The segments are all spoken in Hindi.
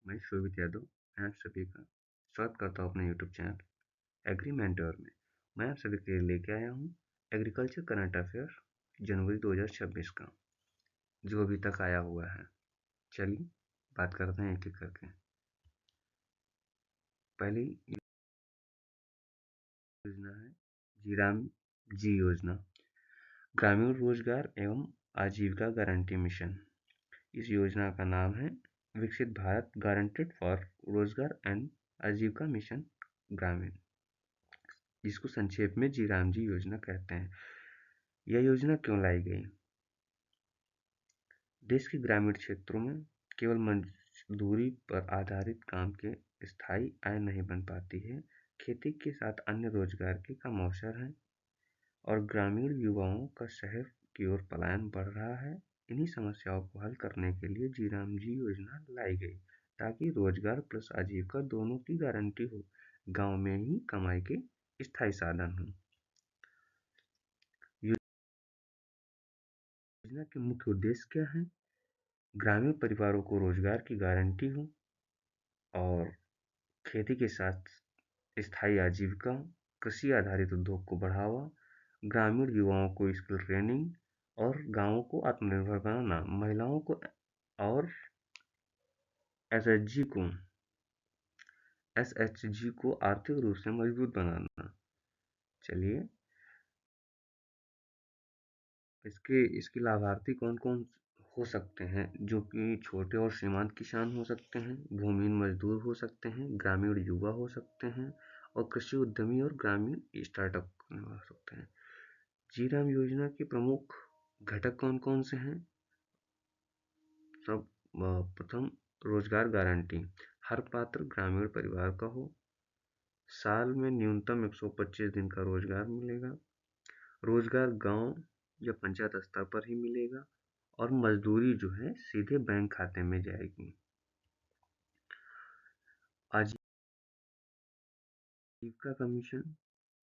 मैं शोभित यादव। मैं आप सभी का स्वागत करता हूँ अपने यूट्यूब चैनल एग्री मेंटोर में। मैं आप सभी के लिए लेके आया हूँ एग्रीकल्चर करंट अफेयर जनवरी 2026 का, जो अभी तक आया हुआ है। चलिए बात करते हैं एक एक करके। पहली योजना है जीराम जी योजना, ग्रामीण रोजगार एवं आजीविका गारंटी मिशन। इस योजना का नाम है विकसित भारत गारंटेड फॉर रोजगार एंड आजीविका मिशन ग्रामीण, जिसको संक्षेप में जीराम जी योजना कहते हैं। यह योजना क्यों लाई गई? देश के ग्रामीण क्षेत्रों में केवल मजदूरी पर आधारित काम के स्थायी आय नहीं बन पाती है। खेती के साथ अन्य रोजगार के कम अवसर हैं और ग्रामीण युवाओं का शहर की ओर पलायन बढ़ रहा है। इन्हीं समस्याओं को हल करने के लिए जीराम जी योजना लाई गई, ताकि रोजगार प्लस आजीविका दोनों की गारंटी हो, गांव में ही कमाई के स्थायी साधन हो। योजना के मुख्य उद्देश्य क्या हैं? ग्रामीण परिवारों को रोजगार की गारंटी हो और खेती के साथ स्थायी आजीविका, कृषि आधारित उद्योग को बढ़ावा, ग्रामीण युवाओं को स्किल ट्रेनिंग और गांवों को आत्मनिर्भर बनाना, महिलाओं को और एसएचजी को आर्थिक रूप से मजबूत बनाना। चलिए, इसके लाभार्थी कौन कौन हो सकते हैं? जो कि छोटे और सीमांत किसान हो सकते हैं, भूमिहीन मजदूर हो सकते हैं, ग्रामीण युवा हो सकते हैं और कृषि उद्यमी और ग्रामीण स्टार्टअप हो सकते हैं। जीराम योजना के प्रमुख घटक कौन कौन से हैं? सब प्रथम, रोजगार गारंटी। हर पात्र ग्रामीण परिवार का हो, साल में न्यूनतम 125 दिन का रोजगार मिलेगा। रोजगार गांव या पंचायत स्तर पर ही मिलेगा और मजदूरी जो है सीधे बैंक खाते में जाएगी। आजीविका कमीशन,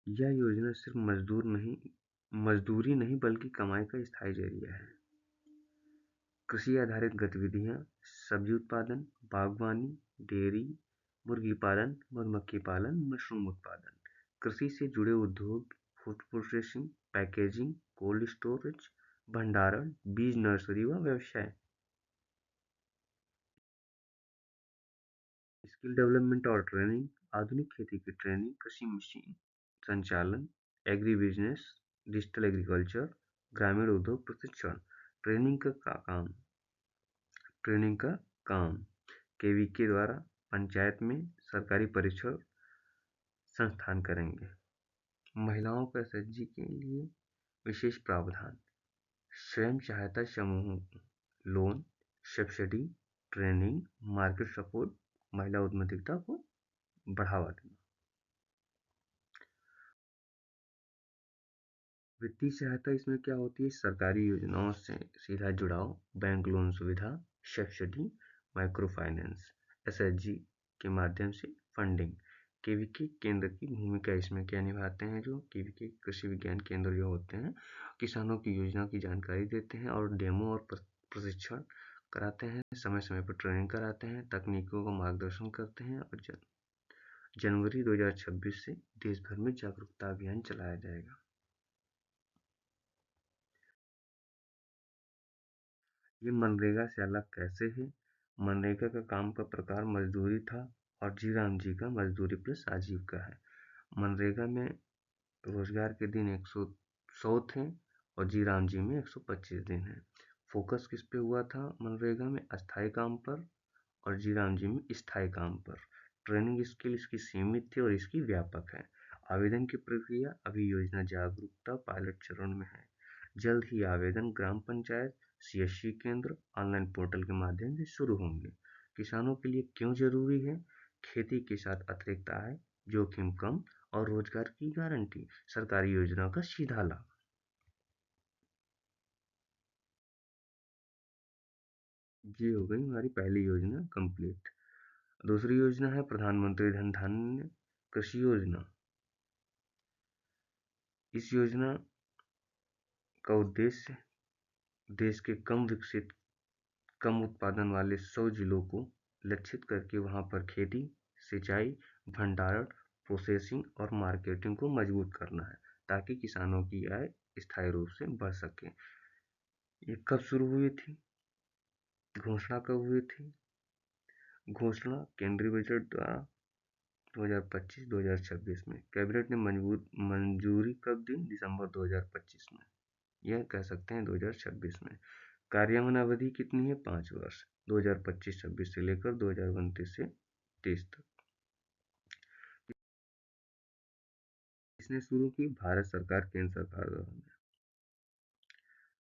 यह योजना सिर्फ मजदूरी नहीं बल्कि कमाई का स्थायी जरिया है। कृषि आधारित गतिविधियां, सब्जी उत्पादन, बागवानी, डेयरी, मुर्गी पालन, मधुमक्खी पालन, मशरूम उत्पादन, कृषि से जुड़े उद्योग, food processing, packaging, cold storage, भंडारण, बीज नर्सरी व व्यवसाय। स्किल डेवलपमेंट और ट्रेनिंग, आधुनिक खेती की ट्रेनिंग, कृषि मशीन संचालन, एग्री बिजनेस, डिजिटल एग्रीकल्चर, ग्रामीण उद्योग प्रशिक्षण। ट्रेनिंग का काम केवीके द्वारा पंचायत में सरकारी परीक्षण संस्थान करेंगे। महिलाओं को एसएचजी के लिए विशेष प्रावधान, स्वयं सहायता समूह, loan, subsidy, training, market support, महिला उद्यमिता को बढ़ावा देना। वित्तीय सहायता इसमें क्या होती है? सरकारी योजनाओं से सीधा जुड़ाव, बैंक लोन सुविधा, सब्सिडी, माइक्रो फाइनेंस, एसएचजी के माध्यम से फंडिंग। केवीके केंद्र की भूमिका इसमें क्या निभाते हैं? जो केवीके कृषि विज्ञान केंद्र जो होते हैं, किसानों की योजना की जानकारी देते हैं और डेमो और प्रशिक्षण कराते हैं, समय समय पर ट्रेनिंग कराते हैं, तकनीकों का मार्गदर्शन करते हैं और जनवरी 2026 से देश भर में जागरूकता अभियान चलाया जाएगा। ये मनरेगा से अलग कैसे है? मनरेगा का काम का प्रकार मजदूरी था और जीराम जी का मजदूरी प्लस आजीविका है। मनरेगा में रोजगार के दिन 100 थे और जीराम जी में 125 दिन है। फोकस किस पे हुआ था? मनरेगा में अस्थायी काम पर और जीराम जी में स्थायी काम पर। ट्रेनिंग स्किल इसकी सीमित थी और इसकी व्यापक है। आवेदन की प्रक्रिया, अभी योजना जागरूकता पायलट चरण में है। जल्द ही आवेदन ग्राम पंचायत, सीएससी केंद्र, ऑनलाइन पोर्टल के माध्यम से शुरू होंगे। किसानों के लिए क्यों जरूरी है? खेती के साथ अतिरिक्त आय, जोखिम कम और रोजगार की गारंटी, सरकारी योजना का सीधा लाभ। ये हो गई हमारी पहली योजना कंप्लीट। दूसरी योजना है प्रधानमंत्री धन धान्य कृषि योजना। इस योजना का उद्देश्य देश के कम विकसित, कम उत्पादन वाले 100 जिलों को लक्षित करके वहाँ पर खेती, सिंचाई, भंडारण, प्रोसेसिंग और मार्केटिंग को मजबूत करना है ताकि किसानों की आय स्थायी रूप से बढ़ सके। ये कब शुरू हुई थी? घोषणा कब हुई थी? घोषणा केंद्रीय बजट द्वारा 2025-2026 में। कैबिनेट ने मंजूरी कब दी? दिसंबर 2025 में। यह कह सकते हैं 2026 में। कार्यान्वयन अवधि कितनी है? 5 वर्ष, 2025-26 से लेकर 2029 से 30 तक। इसने शुरू की? भारत सरकार, केंद्र सरकार द्वारा।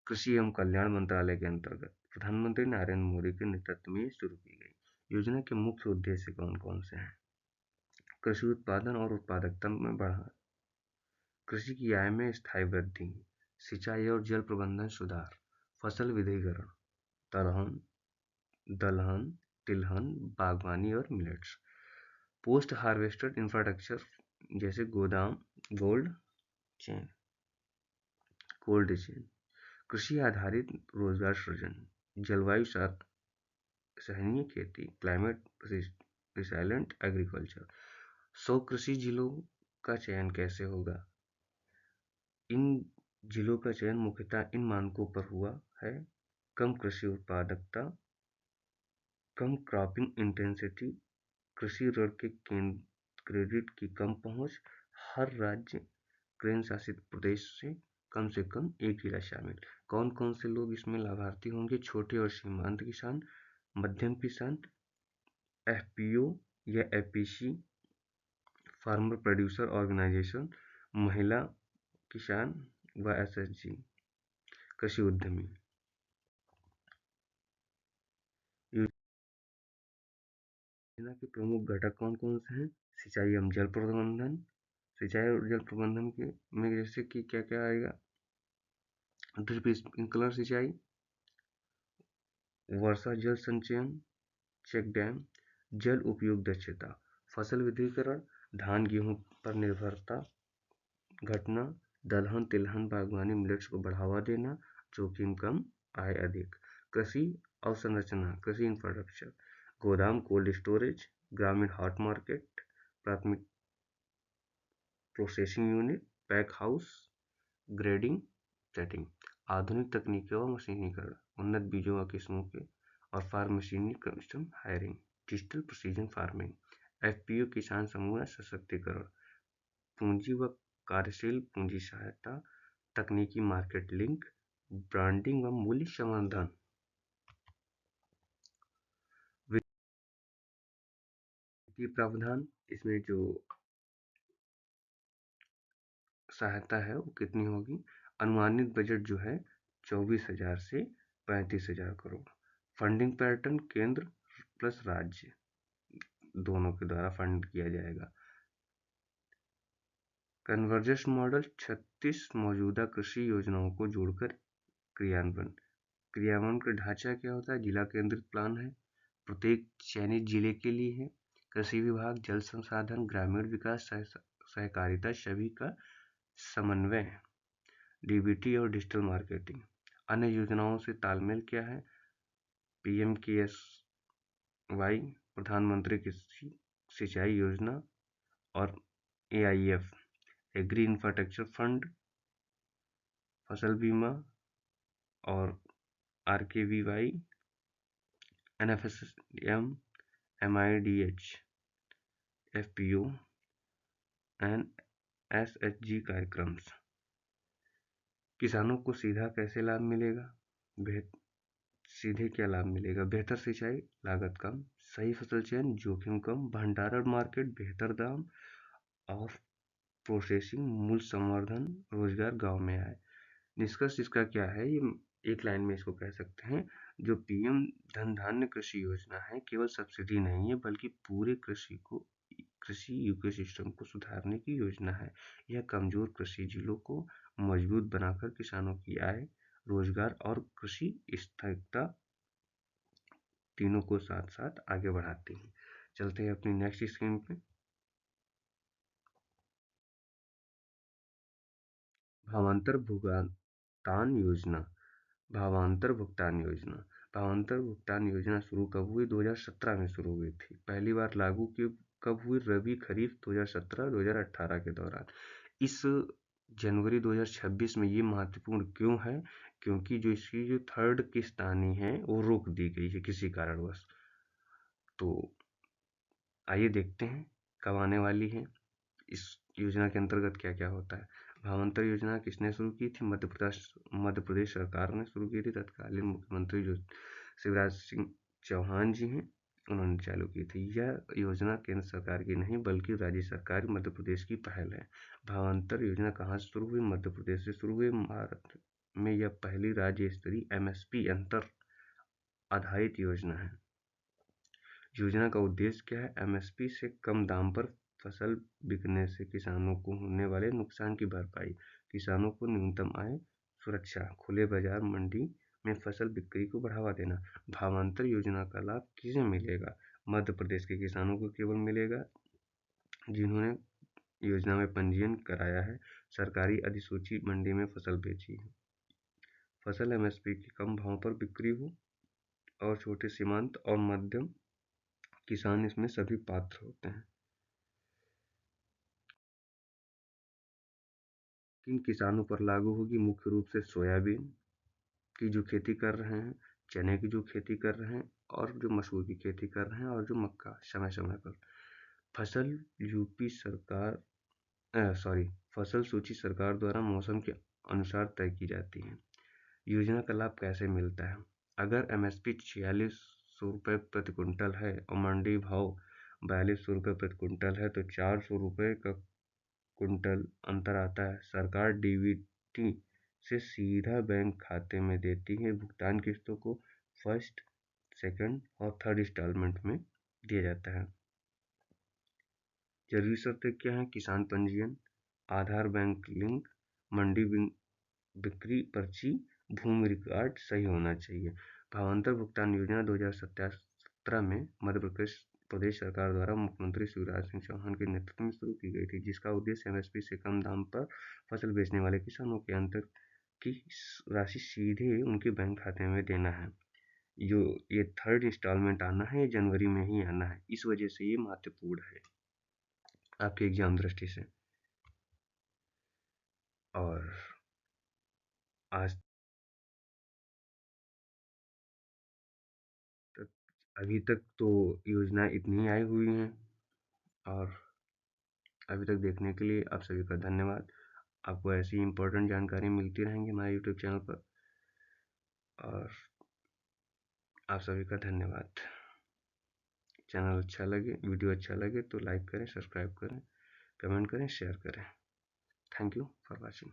कृषि एवं कल्याण मंत्रालय के अंतर्गत प्रधानमंत्री नरेंद्र मोदी के नेतृत्व में शुरू की गई। योजना के मुख्य उद्देश्य कौन कौन से हैं? कृषि उत्पादन और उत्पादकता में बढ़ा, कृषि की आय में स्थायी वृद्धि, सिंचाई और जल प्रबंधन सुधार, फसल विविधीकरण, दलहन, तिलहन, बागवानी और मिलेट्स, पोस्ट हार्वेस्टेड इंफ्रास्ट्रक्चर जैसे गोदाम, चेन कोल्ड चेन, कृषि आधारित रोजगार सृजन, जलवायु सहनीय खेती, क्लाइमेट रिसाइलेंट एग्रीकल्चर। 100 कृषि जिलों का चयन कैसे होगा? इन जिलों का चयन मुख्यतः इन मानकों पर हुआ है: कम कृषि उत्पादकता, कम क्रॉपिंग इंटेंसिटी, कृषि ऋण के क्रेडिट की कम पहुंच, हर राज्य केंद्र शासित प्रदेश से कम एक जिला शामिल। कौन कौन से लोग इसमें लाभार्थी होंगे? छोटे और सीमांत किसान, मध्यम किसान, एफपीओ या एपीसी, फार्मर प्रोड्यूसर ऑर्गेनाइजेशन, महिला किसान व एसएचजी, कृषि उद्यमी। योजना के प्रमुख घटक कौन कौन से हैं? सिंचाई एवं जल प्रबंधन, सिंचाई और जल प्रबंधन के में जैसे कि क्या क्या आएगा? ड्रिप स्प्रिंकलर सिंचाई, वर्षा जल संचयन, चेक डैम, जल उपयोग दक्षता, फसल विविधीकरण, धान गेहूं पर निर्भरता घटना, दलहन तिलहन बागवानी मिलेट्स को बढ़ावा देना, जोखिम कम आय अधिक, कृषि अवसंरचना, कृषि इंफ्रास्ट्रक्चर, गोदाम कोल्ड स्टोरेज, ग्रामीण हॉट मार्केट, प्राथमिक processing unit, pack house, grading setting, आधुनिक तकनीकों व मशीनीकरण, उन्नत बीजों व किस्मों के और farm machinery custom hiring, digital precision farming, FPO किसान समूह सशक्तिकरण, पूंजी व कार्यशील पूंजी सहायता, तकनीकी मार्केट लिंक, ब्रांडिंग व मूल्य संवर्धन। वित्तीय प्रावधान, इसमें जो सहायता है वो कितनी होगी? अनुमानित बजट जो है 24,000 से 35,000 करोड़। फंडिंग पैटर्न केंद्र प्लस राज्य दोनों के द्वारा फंड किया जाएगा। कन्वर्जेंस मॉडल 36 मौजूदा कृषि योजनाओं को जोड़कर क्रियान्वयन। क्रियान्वयन का ढांचा क्या होता है? जिला केंद्रित प्लान है, प्रत्येक चयनित जिले के लिए है। कृषि विभाग, जल संसाधन, ग्रामीण विकास, सहकारिता सभी का समन्वय है। डीबीटी और डिजिटल मार्केटिंग। अन्य योजनाओं से तालमेल क्या है? पीएमकेएसवाई, प्रधानमंत्री कृषि सिंचाई योजना और एआईएफ, एग्री इंफ्रास्ट्रक्चर फंड, फसल बीमा और RKVY, NFSM, MIDH, FPO and SHG कार्यक्रम। किसानों को सीधा कैसे लाभ मिलेगा? सीधे क्या लाभ मिलेगा? बेहतर सिंचाई, लागत कम, सही फसल चयन, जोखिम कम, भंडारण मार्केट, बेहतर दाम और प्रोसेसिंग, मूल्य संवर्धन, रोजगार गांव में आए। निष्कर्ष इसका क्या है? ये एक लाइन में इसको कह सकते हैं, जो पीएम धन धान्य कृषि योजना है केवल सब्सिडी नहीं है बल्कि पूरे कृषि इकोसिस्टम को सुधारने की योजना है। यह कमजोर कृषि जिलों को मजबूत बनाकर किसानों की आय, रोजगार और कृषि स्थिरता तीनों को साथ साथ आगे बढ़ाती है। चलते हैं अपनी नेक्स्ट स्क्रीन पे। भावांतर भुगतान योजना। भावांतर भुगतान योजना भावांतर भुगतान योजना शुरू कब हुई? 2017 में शुरू हुई थी। पहली बार लागू कब हुई? रबी खरीफ 2017-2018 के दौरान। इस जनवरी 2026 में ये महत्वपूर्ण क्यों है? क्योंकि जो इसकी जो थर्ड किस्त आनी है वो रोक दी गई है किसी कारणवश। तो आइए देखते हैं कब आने वाली है, इस योजना के अंतर्गत क्या क्या होता है। भावांतर योजना किसने शुरू की थी? मध्य प्रदेश सरकार ने शुरू की थी। तत्कालीन मुख्यमंत्री जो शिवराज सिंह चौहान जी हैं, उन्होंने चालू की थी। यह योजना केंद्र सरकार की नहीं बल्कि राज्य सरकार मध्य प्रदेश की पहल है। भावांतर योजना कहाँ से शुरू हुई? मध्य प्रदेश से शुरू हुई। भारत में यह पहली राज्य स्तरीय MSP अंतर आधारित योजना है। योजना का उद्देश्य क्या है? MSP से कम दाम पर फसल बिकने से किसानों को होने वाले नुकसान की भरपाई, किसानों को न्यूनतम आय सुरक्षा, खुले बाजार मंडी में फसल बिक्री को बढ़ावा देना। भावांतर योजना का लाभ किसे मिलेगा? मध्य प्रदेश के किसानों को केवल मिलेगा जिन्होंने योजना में पंजीयन कराया है, सरकारी अधिसूची मंडी में फसल बेची है, फसल MSP के कम भाव पर बिक्री हो और छोटे सीमांत और मध्यम किसान इसमें सभी पात्र होते हैं। किन किसानों पर लागू होगी? मुख्य रूप से सोयाबीन की जो खेती कर रहे हैं, चने की जो खेती कर रहे हैं और जो मसूर की खेती कर रहे हैं और जो मक्का समय समय पर। फसल यूपी सरकार फसल सूची सरकार द्वारा मौसम के अनुसार तय की जाती है। योजना का लाभ कैसे मिलता है? अगर MSP 4600 रुपये प्रति कुंटल है और मंडी भाव 4200 रुपये प्रति कुंटल है तो 400 रुपये का कुंटल अंतर आता है। सरकार DBT से सीधा बैंक खाते में देती है। भुगतान किस्तों को फर्स्ट, सेकंड और थर्ड इंस्टॉलमेंट में दिया जाता है। जरूरी शर्तें क्या हैं? किसान पंजीयन, आधार बैंक लिंक, मंडी बिक्री पर्ची, भूमि रिकॉर्ड सही होना चाहिए। भावांतर भुगतान योजना 2017 में मध्य प्रदेश सरकार द्वारा मुख्यमंत्री शिवराज सिंह चौहान के नेतृत्व में शुरू की गई थी, जिसका उद्देश्य MSP से कम दाम पर फसल बेचने वाले किसानों के अंतर की राशि सीधे उनके बैंक खाते में देना है। ये थर्ड इंस्टॉलमेंट आना है, ये जनवरी में ही आना है, इस वजह से ये महत्वपूर्ण है आपके एग्जाम दृष्टि से। और आज तक अभी तक तो योजना इतनी आई हुई हैं और अभी तक देखने के लिए आप सभी का धन्यवाद। आपको ऐसी इम्पोर्टेंट जानकारी मिलती रहेंगी हमारे यूट्यूब चैनल पर और आप सभी का धन्यवाद। चैनल अच्छा लगे, वीडियो अच्छा लगे तो लाइक करें, सब्सक्राइब करें, कमेंट करें, शेयर करें। Thank you for watching.